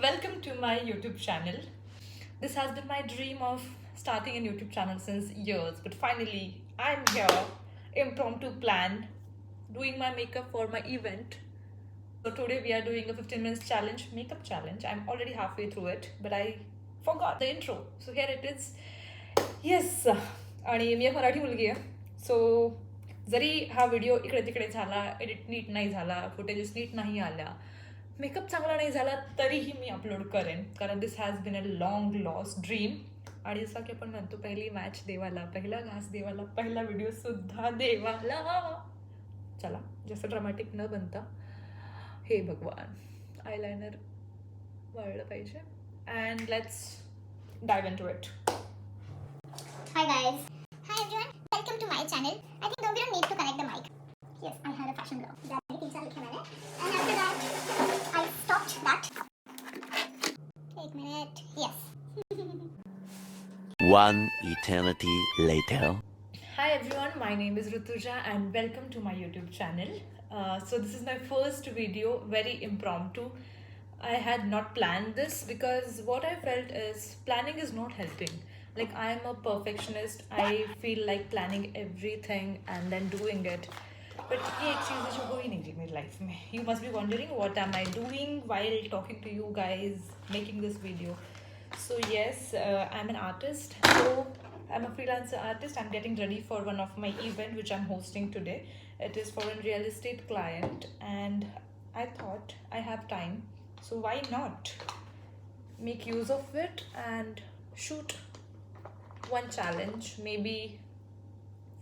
welcome to my YouTube channel. This has been my dream of starting a YouTube channel since years, but finally I'm here, impromptu plan, doing my makeup for my event. So today we are doing a 15 minutes challenge, makeup challenge. I'm already halfway through it, but I forgot the intro. So here it is. Yes आणि मी एक मराठी मुलगी आहे. सो जरी हा video इकडे तिकडे झाला, edit NEET नाही झाला, फुटेजेस नीट नाही आल्या, मेकअप चांगला नाही झाला, तरीही मी अपलोड करेन, कारण this has been a long lost dream. आणि जसं की आपण म्हणतो, पहिली मॅच देवाला, पहिला घास देवाला, पहिला व्हिडिओ सुद्धा देवाला. चला जास्त ड्रामॅटिक न बनता, हे भगवान, आयलायनर वळलं पाहिजे. And let's dive into it. Hi guys. Hi everyone. Welcome to my channel. I think we don't need to connect the mic. Yes, I had a fashion blog. That I लिखे मैंने. And after that, I stopped that. एक minute. Yes. One eternity later. Hi everyone, my name is Rutuja and welcome to my YouTube channel. So this is my first video, very impromptu. I had not planned this because what I felt is planning is not helping. Like, I am a perfectionist. I feel like planning everything and then doing it. But ये एक चीज़ है जो हो ही नहीं रही मेरी life में. You must be wondering what am I doing while talking to you guys, making this video. So yes, I'm an artist. So I'm a freelancer artist. I'm getting ready for one of my event which I'm hosting today. It is for a real estate client, and I thought I have time, so why not make use of it and shoot one challenge, maybe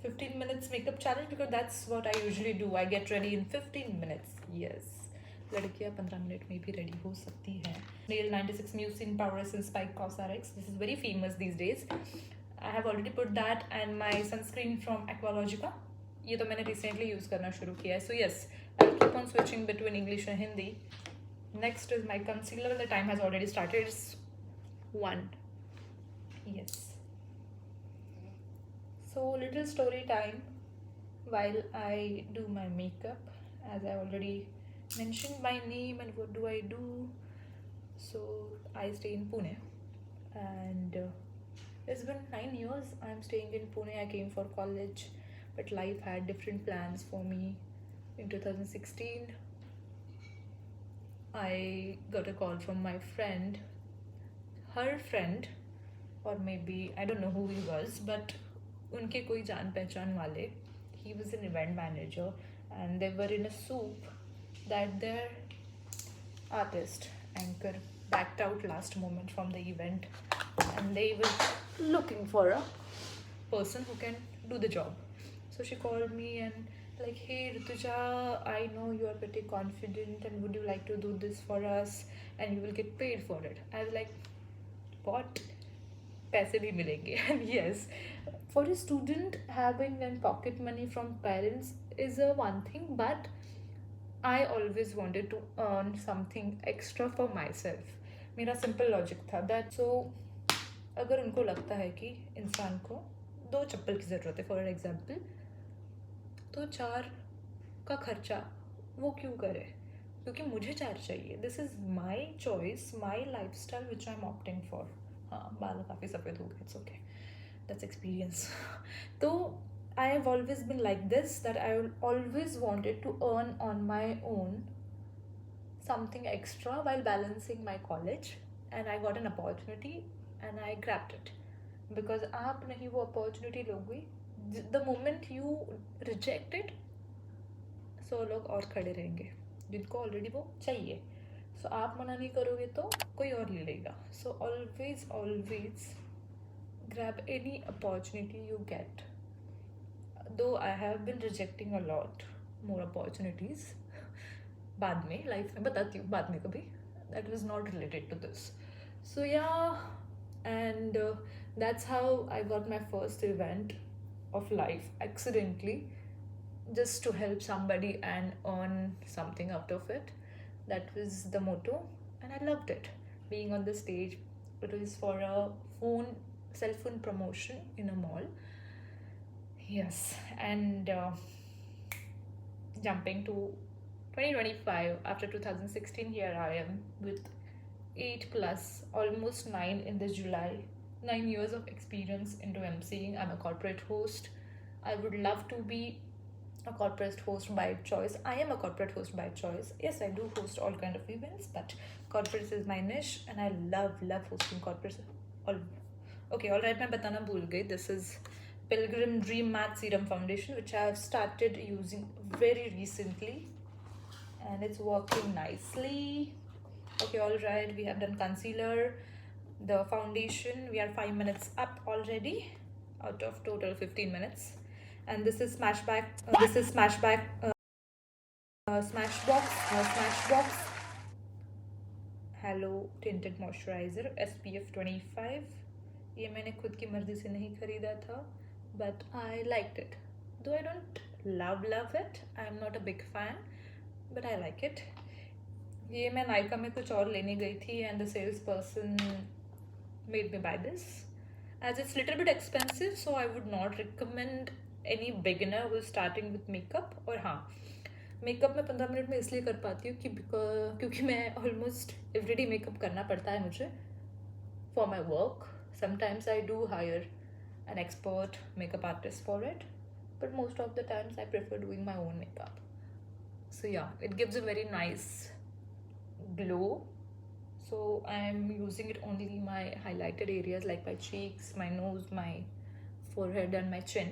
15 minutes makeup challenge, because that's what I usually do. I get ready in 15 minutes. Yes, लड़कियाँ 15 minute में भी ready हो सकती हैं. Nail 96 Mucin Power Essence Spike Cosrx. This is very famous these days. I have already put that and my sunscreen from Aqualogica. ये तो मैंने recently use करना शुरू किया है. So yes, I'll keep on switching between English and Hindi. Next is my concealer. The time has already started. It's 1. Yes. So little story time while I do my makeup. As I already mentioned my name and what do I do. So I stay in Pune, and it's been 9 years I'm staying in Pune. I came for college, but life had different plans for me. In 2016 I got a call from my friend, her friend, or maybe I don't know who he was, but उनके कोई जान पहचान वाले. He was an event manager and they were in a soup that their artist anchor backed out last moment from the event, and they were looking for a person who can do the job. So she called me and like, hey Rituja, I know you are pretty confident and would you like to do this for us and you will get paid for it. I was like, what? पैसे भी मिलेंगे. And yes, for a student, having and pocket money from parents is a one thing, but I always wanted to earn something extra for myself. मेरा simple logic था that. So अगर उनको लगता है कि इंसान को 2 चप्पल की ज़रूरत है फॉर एग्जाम्पल, तो 4 का खर्चा वो क्यों करे, क्योंकि मुझे 4 चाहिए. This is my choice, my life style which I am opting for. हाँ, बाल काफ़ी सफ़ेद हो गए, इट्स ओके, दैट्स एक्सपीरियंस. तो I have always been like this, that I always wanted to earn on my own something extra while balancing my college, and I got an opportunity and I grabbed it. Because आप नहीं वो opportunity लोगे, the moment you reject it, so लोग और खड़े रहेंगे जिनको already वो चाहिए. So आप मना नहीं करोगे तो कोई और ले लेगा. So always grab any opportunity you get. Though I have been rejecting a lot more opportunities. बाद में लाइफ में बताती हूँ, बाद में कभी. That was not related to this. So yeah, and that's how I got my first event of life accidentally, just to help somebody and earn something out of it. That was the motto, and I loved it. Being on the stage, it was for a cell phone promotion in a mall. Yes, and jumping to 2025, after 2016, here I am with 8 plus, almost 9 in this July. 9 years of experience into emceeing. I'm a corporate host. I would love to be a corporate host by choice. I am a corporate host by choice. Yes, I do host all kind of events, but corporate is my niche, and I love hosting corporates. All okay, all right. मैं बताना भूल गई. This is Pilgrim Dream Matte Serum Foundation, which I have started using very recently, and it's working nicely. Okay, all right. We have done concealer, the foundation. We are 5 minutes up already, out of total 15 minutes. And this is Smashback. Smashbox Hello Tinted Moisturizer SPF 25. ये मैंने खुद की मर्जी से नहीं खरीदा था, but I liked it. Though I don't love it, I'm not a big fan, but I like it. ये मैं नायका में कुछ और लेने गई थी, and the salesperson made me buy this. As it's little bit expensive, so I would not recommend any beginner who is starting with makeup. और हाँ, मेकअप मैं 15 मिनट में इसलिए कर पाती हूँ क्योंकि मैं ऑलमोस्ट एवरीडे मेकअप करना पड़ता है मुझे for my work. Sometimes I do hire an expert makeup artist for it, but most of the times I prefer doing my own makeup. So yeah, it gives a very nice glow. So I'm using it only in my highlighted areas like my cheeks, my nose, my forehead and my chin.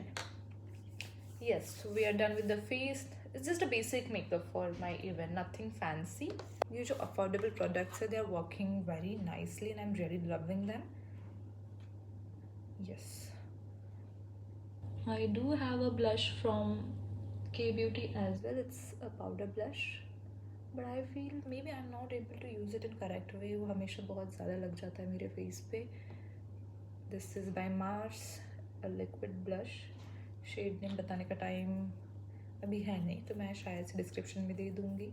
Yes, so we are done with the face. It's just a basic makeup for my event, nothing fancy. These are affordable products, so they are working very nicely and I'm really loving them. Yes, I do have a blush from K Beauty as well. It's a powder blush, but I feel maybe I'm not able to use it in correct way. वो हमेशा बहुत ज़्यादा लग जाता है मेरे face पे. This is by Mars, a liquid blush. Shade name बताने का time अभी है नहीं, तो मैं शायद से description में दे दूँगी.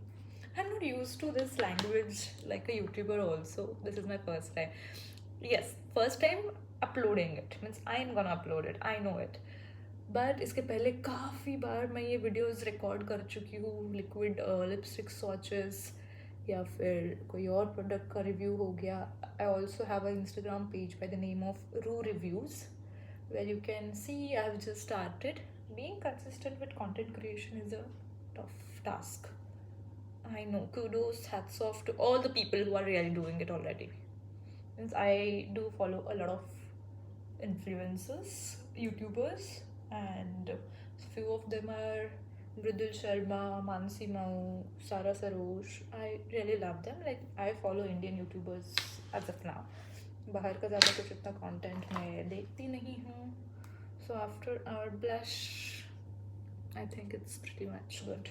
I'm not used to this language like a YouTuber also. This is my first time. Yes, first time uploading it. Means I'm gonna upload it. I know it. But इसके पहले काफ़ी बार मैं ये वीडियोस रिकॉर्ड कर चुकी हूँ. Liquid lipstick swatches या फिर कोई और प्रोडक्ट का रिव्यू हो गया. I also have a Instagram page by the name of Ru reviews where you can see I have just started. Being consistent with content creation is a tough task. I know, kudos, hats off to all the people who are really doing it already. Means I do follow a lot of influencers, YouTubers, and few of them are Mridul Sharma, Mansi Mau, Sara Sarosh. I really love them. Like I follow Indian YouTubers as of now. बाहर का ज़्यादा कुछ इतना content मैं देखती नहीं हूँ. So after our blush, I think it's pretty much good.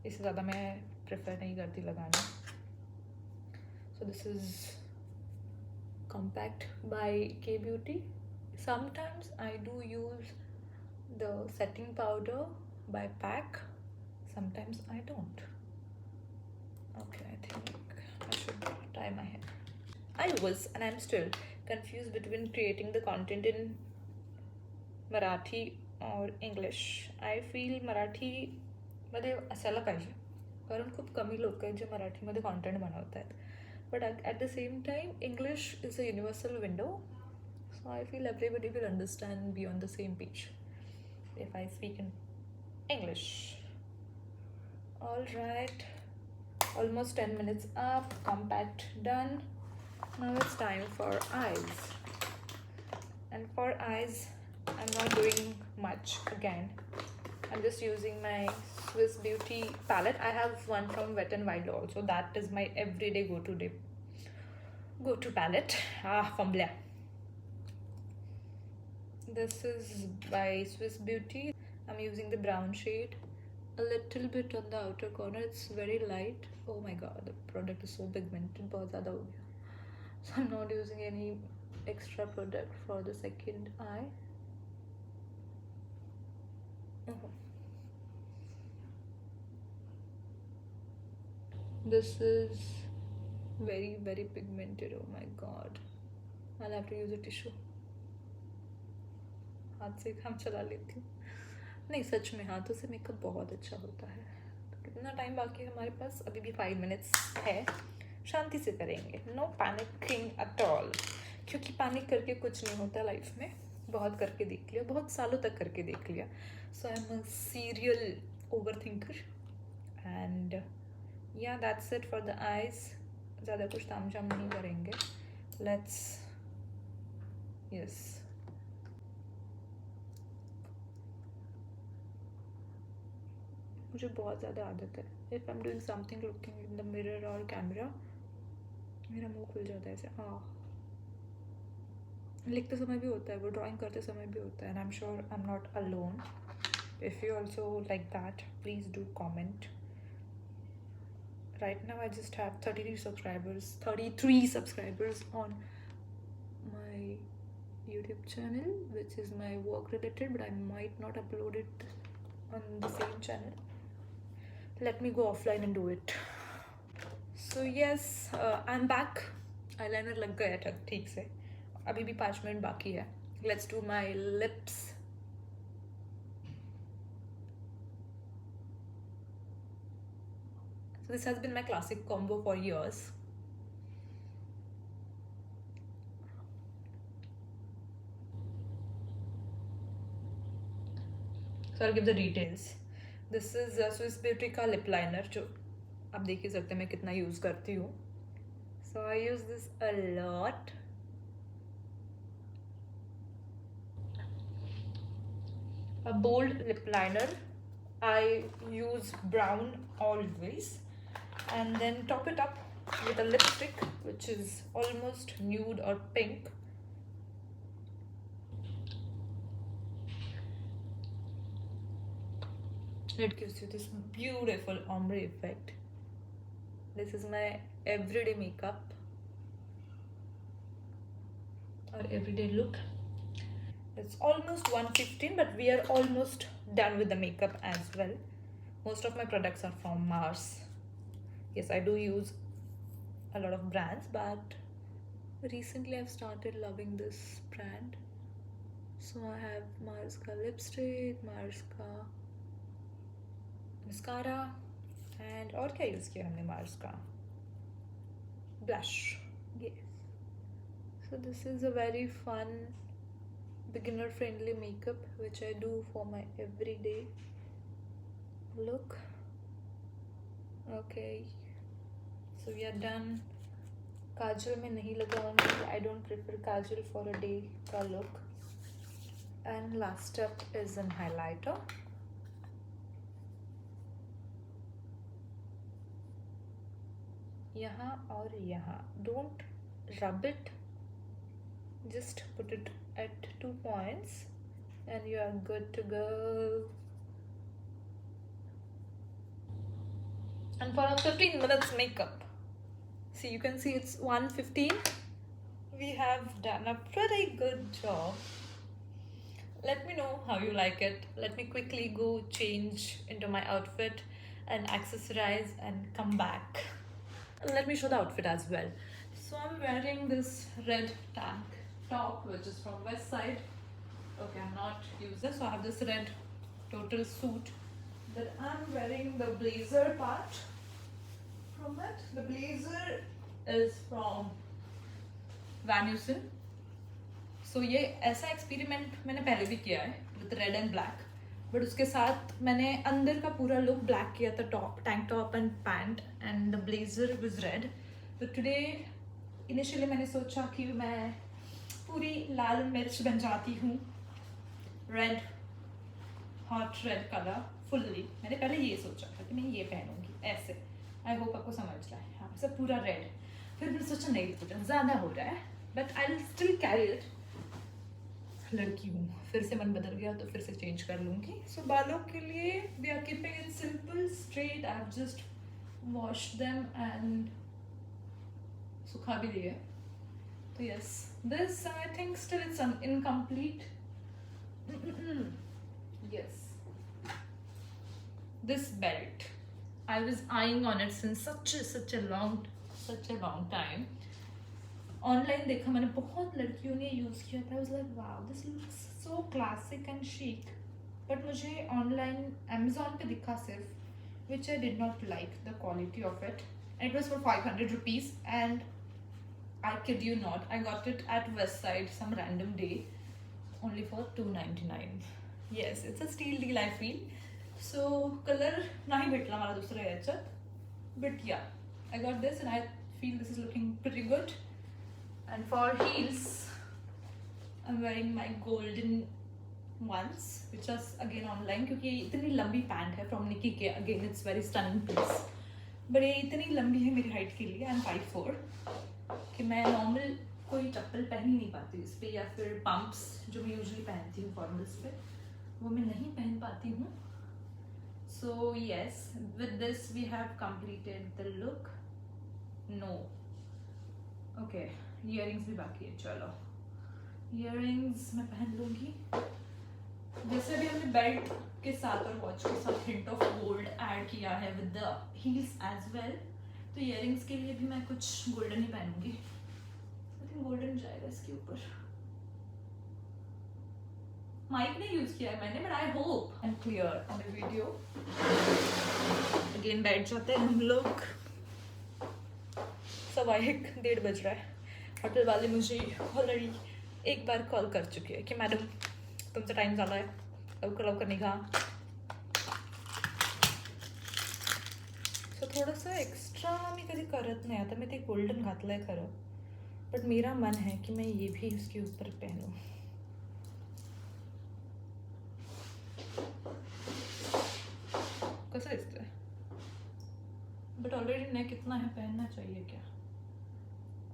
इससे ज़्यादा मैं प्रेफर नहीं करती लगाना. So this is Compact by K Beauty. Sometimes I do use the setting powder by PAC. Sometimes I don't. Okay, I think I should tie my hair. I was and I'm still confused between creating the content in Marathi or English. I feel Maraठी मध्ये असायला पाहिजे, कारण खूप कमी लोक आहेत जे मराठीमध्ये content बनवत आहेत. But at the same time English is a universal window, so I feel everybody will understand be on the same page if I speak in English. All right, almost 10 minutes up, compact done. Now it's time for eyes. And for eyes, I'm not doing much again. I'm just using my Swiss Beauty palette. I have one from Wet n Wild also. That is my everyday go-to palette. From Blair. This is by Swiss Beauty. I'm using the brown shade, a little bit on the outer corner. It's very light. Oh my god, the product is so pigmented. बहुत ज़्यादा हो गया. So I'm not using any extra product for the second eye. This is very pigmented. Oh my god, I'll have to use a tissue. हाथ से काम चला लेती हूँ. नहीं, सच में हाथों से मेकअप बहुत अच्छा होता है. तो कितना टाइम बाकी है हमारे पास? अभी भी 5 मिनट्स है. शांति से करेंगे, नो पैनिकिंग एट ऑल, क्योंकि पैनिक करके कुछ नहीं होता लाइफ में। बहुत करके देख लिया, बहुत सालों तक करके देख लिया। So I am a serial overthinker and yeah that's it for the eyes. ज़्यादा कुछ तामझाम नहीं करेंगे, लेट्स यस। मुझे बहुत ज़्यादा आदत है, if I am doing something looking in the mirror और कैमरा, मेरा मुंह खुल जाता है ऐसे। हाँ, लिखते समय भी होता है वो, ड्राइंग करते समय भी होता है, and I am sure I am not alone. If you also like that, please do comment. Right now I just have 33 subscribers on my YouTube channel, which is my work related, but I might not upload it on the same channel. Let me go offline and do it. So yes, I'm back. eyeliner लग गया था ठीक से, अभी भी 5 minute बाकी है। Let's do my lips. So this has been my classic combo for years. So I'll give the details. This is Swiss Beauty का lip liner, जो आप देख ही सकते हैं मैं कितना यूज़ करती हूँ। So I use this a lot. A bold lip liner. I use brown always, and then top it up with a lipstick which is almost nude or pink. It gives you this beautiful ombre effect. This is my everyday makeup or everyday look. It's almost 1:15, but we are almost done with the makeup as well. Most of my products are from Mars. Yes, I do use a lot of brands, but recently I've started loving this brand. So I have Mars ka lipstick, Mars ka mascara, and और क्या use किया हमने Mars का blush. Yes. So this is a very fun beginner friendly makeup which I do for my everyday look. Okay, so we are done. काजल मैं नहीं लगाऊंगी, I don't prefer Kajal for a day का look. And last up is an highlighter. यहाँ और यहाँ, don't rub it, just put it at 2 points and you are good to go. And for a 15 minutes makeup, see, you can see it's 1:15. We have done a pretty good job. Let me know how you like it. Let me quickly go change into my outfit and accessorize and come back. Let me show the outfit as well. So I'm wearing this red tank top which is from West Side. Okay, I'm not used this, so I have this red total suit that I'm wearing. The blazer part from it, the blazer is from Van Heusen. So ये ऐसा experiment मैंने पहले भी किया है with red and black, but उसके साथ मैंने अंदर का पूरा लुक ब्लैक किया था, top, tank top and pant, and the blazer was red. तो टुडे इनिशियली मैंने सोचा कि मैं पूरी लाल मिर्च बन जाती हूँ, red, hot red colour fully. मैंने पहले ये सोचा था कि मैं ये पहनूंगी ऐसे। आई होप आपको समझ रहा है, हाँ, सब पूरा रेड। फिर मैंने सोचा नहीं, सोचा ज़्यादा हो रहा है, but I will still carry it, लड़की हूँ। फिर से मन बदल गया तो फिर से चेंज कर लूँगी। सो बालों के लिए we are keeping it simple, straight. I have just wash them and सुखा भी दिए। तो yes, this I think still it's incomplete. Yes, this belt I was eyeing on it since such a long time. Online देखा मैंने, बहुत लड़कियों ने use किया था। I was like wow, this looks so classic and chic. But मुझे online Amazon पे दिखा सिर्फ, which I did not like the quality of it. and it was for 500 rupees, and I kid you not, I got it at West Side some random day only for 299. Yes, it's a steal deal I feel. So color nahi bhetla mala dusra yachath, but yeah, I got this and I feel this is looking pretty good. And for heels, I'm wearing my golden ones, which is again online क्योंकि ये इतनी लंबी pant है from Nikki के. Again it's very stunning piece, but ये इतनी लंबी है मेरी हाइट के लिए. I'm 5'4" कि मैं नॉर्मल कोई चप्पल पहन ही नहीं पाती इस पे, या फिर पम्प्स जो मैं यूजुअली पहनती हूँ फॉर्मल्स पे, वो मैं नहीं पहन पाती हूँ. So yes, with this we have completed the look. No, okay, earrings भी बाकी है. चलो इयररिंग्स मैं पहन लूँगी. जैसे अभी हमने बेल्ट के साथ और वॉच के साथ हिंट ऑफ गोल्ड ऐड किया है with the heels as well, तो इयररिंग्स के लिए भी मैं कुछ गोल्डन ही पहनूंगी. आई थिंक गोल्डन जाएगा इसके ऊपर. माइक नहीं यूज किया है मैंने, but I hope I am clear on the video. Again बैठ जाते हैं हम लोग. 1:15 बज रहा है. होटल वाले मुझे ऑलरेडी एक बार कॉल कर चुके हैं की मॅडम तुमचा टाइम झाला आहे, लवकर लवकर निघा. सो थोडंसं एक्स्ट्रा मी कधी करत नाही. आता मी ते गोल्डन घातलं आहे खरं, बट मेरा मन है कि मैं ये भी उसके ऊपर पहनूं. कैसा दिसतंय? बट ऑलरेडी नेक इतना है, पहनना चाहिए क्या?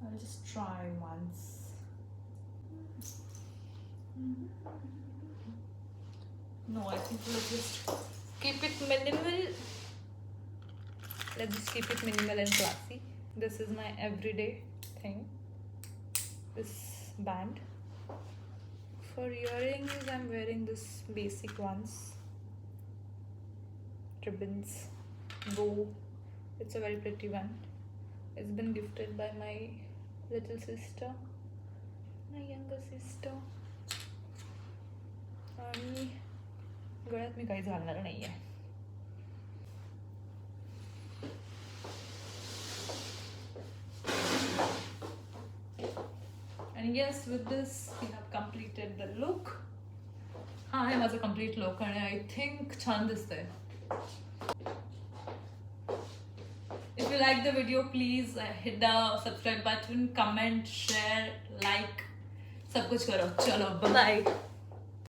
I'll just try once. No, I think we'll just keep it minimal. Let's just keep it minimal and classy. This is my everyday thing. This band. For earrings, I'm wearing this basic ones. Ribbons. Bow. It's a very pretty one. It's been gifted by my little sister, my younger sister. आणि गळ्यात मी काही घालणार नाही आहे. And yes, with this we have completed the look. हा आहे माझं complete look आणि I think छान दिसतंय. If you like the video, please hit the subscribe button, comment, share, like, सब कुछ करो. चलो, bye bye.